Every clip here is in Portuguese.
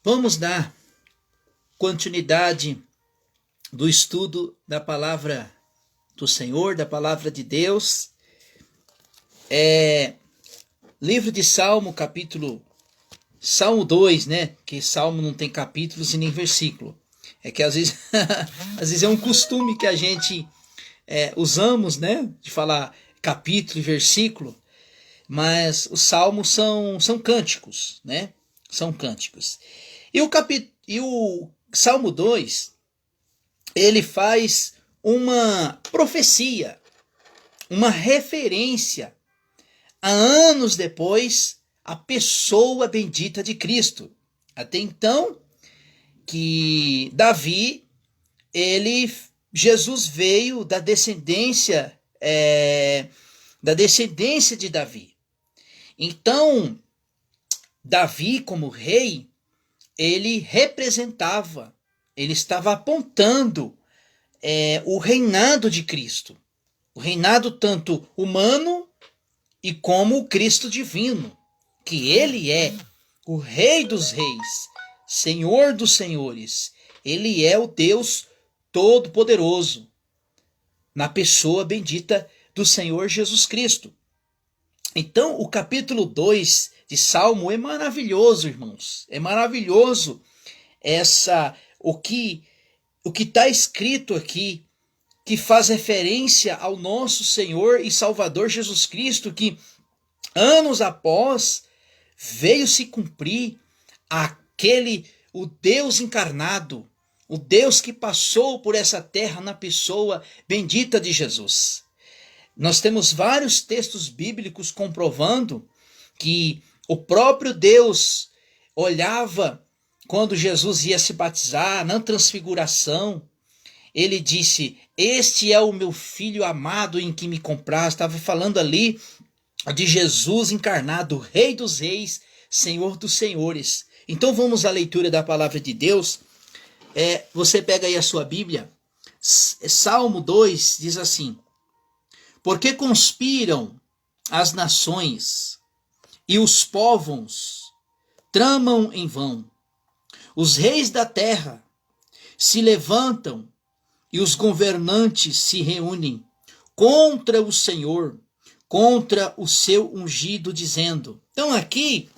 Vamos dar continuidade do estudo da palavra do Senhor, da palavra de Deus. Livro de Salmo, Salmo 2, né? Que Salmo não tem capítulos e nem versículo. É que às vezes, às vezes é um costume que a gente usamos, né? De falar capítulo e versículo. Mas os salmos são cânticos, né? São cânticos. E o Salmo 2, ele faz uma profecia, uma referência a anos depois a pessoa bendita de Cristo. Até então, que Jesus veio da descendência de Davi. Então, Davi, como rei, ele representava, ele estava apontando o reinado de Cristo. O reinado tanto humano e como o Cristo divino. Que ele é o Rei dos Reis, Senhor dos Senhores. Ele é o Deus Todo-Poderoso, na pessoa bendita do Senhor Jesus Cristo. Então, o capítulo 2 de Salmo é maravilhoso, irmãos. É maravilhoso o que está escrito aqui, que faz referência ao nosso Senhor e Salvador Jesus Cristo, que anos após veio se cumprir o Deus encarnado, o Deus que passou por essa terra na pessoa bendita de Jesus. Nós temos vários textos bíblicos comprovando que o próprio Deus olhava quando Jesus ia se batizar, na transfiguração. Ele disse: "Este é o meu filho amado em que me compraz." Estava falando ali de Jesus encarnado, Rei dos Reis, Senhor dos Senhores. Então vamos à leitura da palavra de Deus. Você pega aí a sua Bíblia. Salmo 2 diz assim: "Porque conspiram as nações e os povos tramam em vão. Os reis da terra se levantam e os governantes se reúnem contra o Senhor, contra o seu ungido, dizendo." Então aqui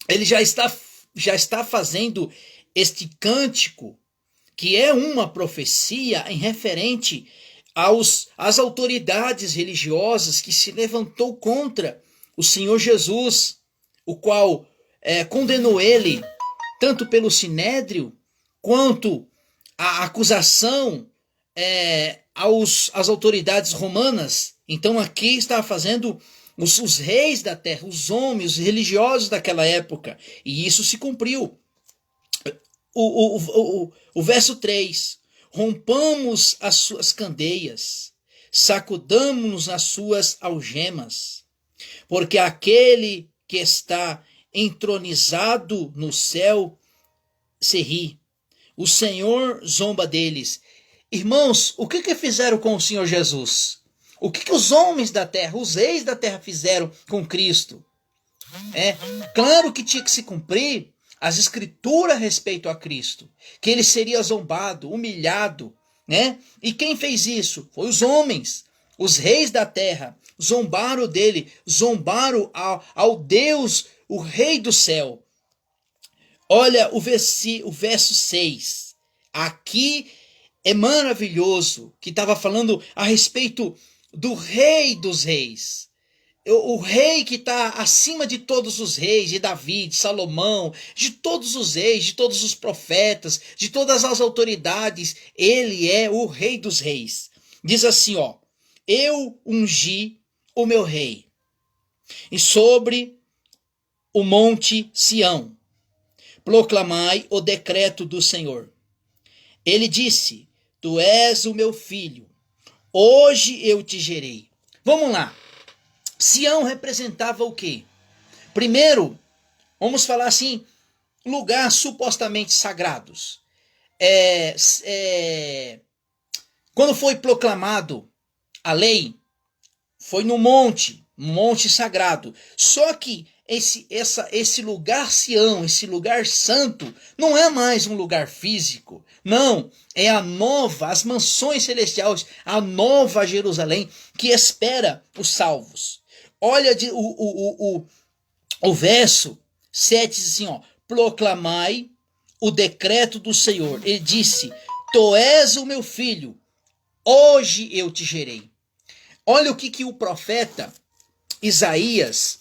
ele já está fazendo este cântico, que é uma profecia em referente às autoridades religiosas que se levantou contra o Senhor Jesus, o qual condenou ele tanto pelo sinédrio quanto a acusação às autoridades romanas. Então aqui está fazendo os reis da terra, os homens, os religiosos daquela época, e isso se cumpriu. O verso 3: "Rompamos as suas candeias, sacudamos-nos as suas algemas, porque aquele que está entronizado no céu se ri. O Senhor zomba deles." Irmãos, o que fizeram com o Senhor Jesus? O que os homens da terra, os reis da terra fizeram com Cristo? Claro que tinha que se cumprir as escrituras a respeito a Cristo, que ele seria zombado, humilhado, né? E quem fez isso? Foi os homens, os reis da terra, zombaram dele, zombaram ao Deus, o Rei do céu. Olha o verso 6. Aqui é maravilhoso, que estava falando a respeito do Rei dos Reis. O rei que está acima de todos os reis, de Davi, de Salomão, de todos os reis, de todos os profetas, de todas as autoridades. Ele é o Rei dos Reis. Diz assim, ó: "Eu ungi o meu rei, e sobre o monte Sião proclamai o decreto do Senhor. Ele disse: Tu és o meu filho, hoje eu te gerei." Vamos lá. Sião representava o quê? Primeiro, vamos falar assim, lugar supostamente sagrados. Quando foi proclamado a lei, foi no monte sagrado. Só que esse lugar Sião, esse lugar santo, não é mais um lugar físico. Não, é as mansões celestiais, a nova Jerusalém que espera os salvos. Olha o verso 7 diz assim, ó, proclamai o decreto do Senhor. Ele disse, tu és o meu filho, hoje eu te gerei. Olha o que o profeta Isaías,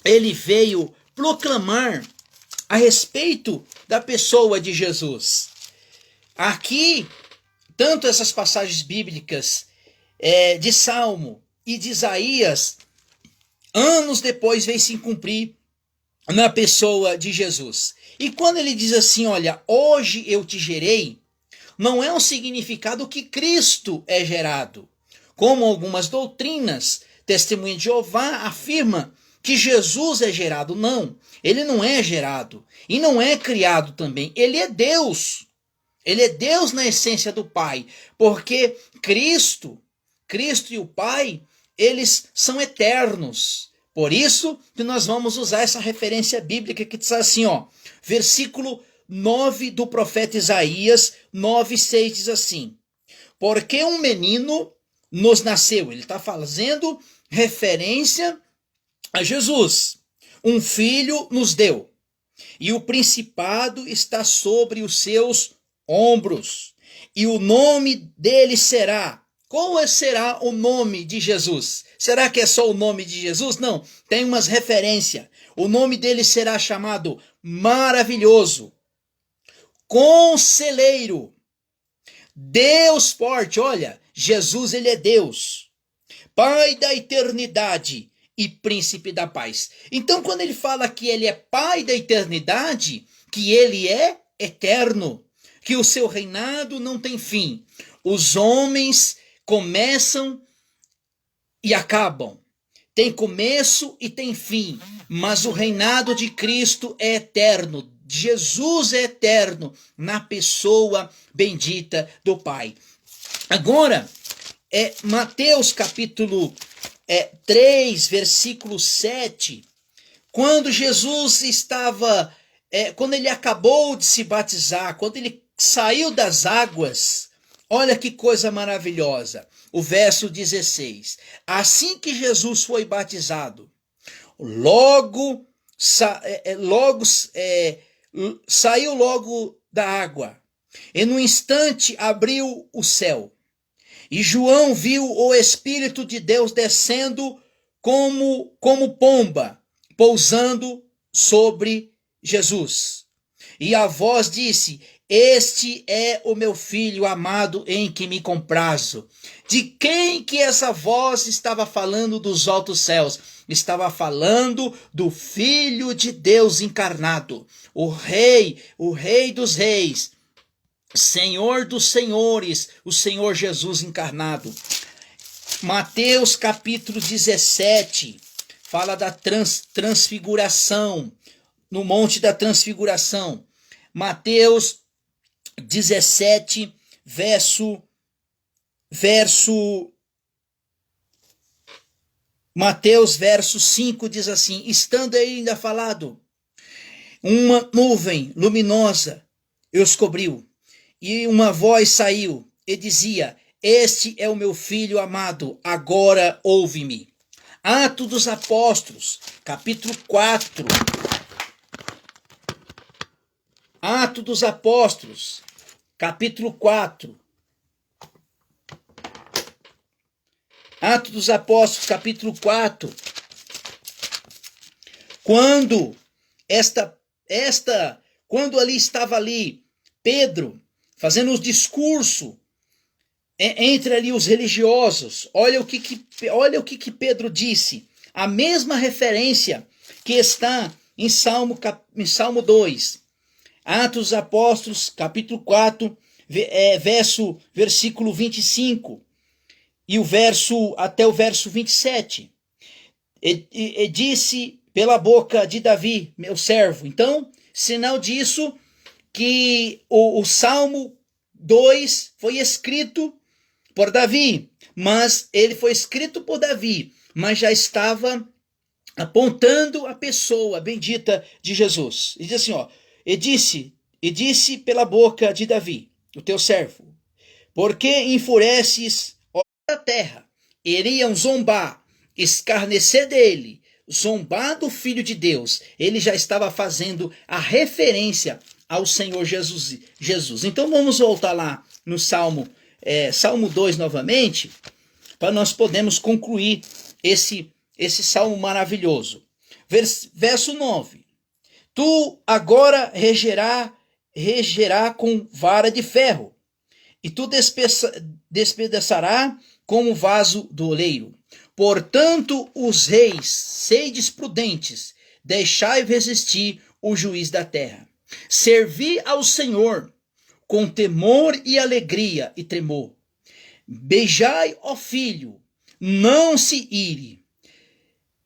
ele veio proclamar a respeito da pessoa de Jesus. Aqui, tanto essas passagens bíblicas de Salmo e de Isaías, anos depois veio se cumprir na pessoa de Jesus. E quando ele diz assim, olha, hoje eu te gerei, não é um significado que Cristo é gerado. Como algumas doutrinas, Testemunha de Jeová afirma que Jesus é gerado. Não, ele não é gerado e não é criado também. Ele é Deus. Ele é Deus na essência do Pai, porque Cristo e o Pai, eles são eternos. Por isso que nós vamos usar essa referência bíblica que diz assim, ó, versículo 9 do profeta Isaías, 9:6 diz assim, porque um menino nos nasceu. Ele está fazendo referência a Jesus. Um filho nos deu. E o principado está sobre os seus ombros. E o nome dele será... Qual será o nome de Jesus? Será que é só o nome de Jesus? Não, tem umas referências. O nome dele será chamado Maravilhoso, Conselheiro, Deus Forte. Olha, Jesus, ele é Deus, Pai da eternidade e Príncipe da paz. Então, quando ele fala que ele é Pai da eternidade, que ele é eterno, que o seu reinado não tem fim. Os homens começam e acabam. Tem começo e tem fim. Mas o reinado de Cristo é eterno. Jesus é eterno na pessoa bendita do Pai. Agora, Mateus capítulo 3, versículo 7, quando Jesus estava, quando ele acabou de se batizar, quando ele saiu das águas, olha que coisa maravilhosa, o verso 16, assim que Jesus foi batizado, saiu logo da água, e no instante abriu o céu, e João viu o Espírito de Deus descendo como pomba, pousando sobre Jesus. E a voz disse, este é o meu filho amado em que me comprazo. De quem que essa voz estava falando dos altos céus? Estava falando do Filho de Deus encarnado, o Rei dos reis, Senhor dos senhores, o Senhor Jesus encarnado. Mateus capítulo 17, fala da transfiguração, no Monte da Transfiguração. Mateus 17, Mateus verso 5 diz assim, estando ainda falado, uma nuvem luminosa os cobriu, e uma voz saiu e dizia, este é o meu filho amado, agora ouve-me. Atos dos Apóstolos, capítulo 4. Atos dos Apóstolos, capítulo 4. Atos dos Apóstolos, capítulo 4. Quando quando ali estava ali Pedro fazendo os discursos entre ali os religiosos, olha o que Pedro disse. A mesma referência que está em Salmo 2. Atos dos Apóstolos, capítulo 4, versículo 25. E até o verso 27. E disse pela boca de Davi, meu servo. Então, sinal disso, que o Salmo 2 foi escrito por Davi, mas ele foi escrito por Davi, mas já estava apontando a pessoa bendita de Jesus. E diz assim, ó, e disse pela boca de Davi, o teu servo, por que enfureces a terra? Iriam zombar, escarnecer dele, zombar do Filho de Deus. Ele já estava fazendo a referência ao Senhor Jesus. Então vamos voltar lá no Salmo 2 novamente, para nós podermos concluir esse salmo maravilhoso. Verso 9. Tu agora regerá com vara de ferro, e tu despedaçará como vaso do oleiro. Portanto, os reis, sedes prudentes, deixai resistir o juiz da terra. Servi ao Senhor com temor e alegria e tremor. Beijai, ó filho, não se ire.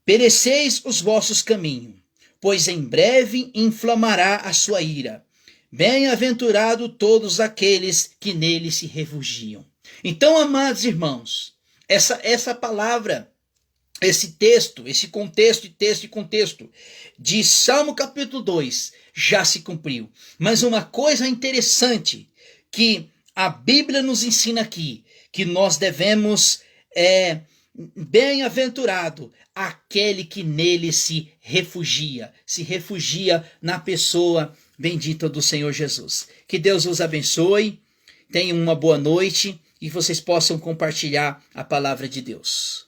Pereceis os vossos caminhos, pois em breve inflamará a sua ira. Bem-aventurado todos aqueles que nele se refugiam. Então, amados irmãos, essa palavra, esse texto, esse contexto de Salmo capítulo 2 já se cumpriu. Mas uma coisa interessante que a Bíblia nos ensina aqui, que nós devemos, bem-aventurado aquele que nele se refugia na pessoa bendita do Senhor Jesus. Que Deus os abençoe, tenham uma boa noite e vocês possam compartilhar a palavra de Deus.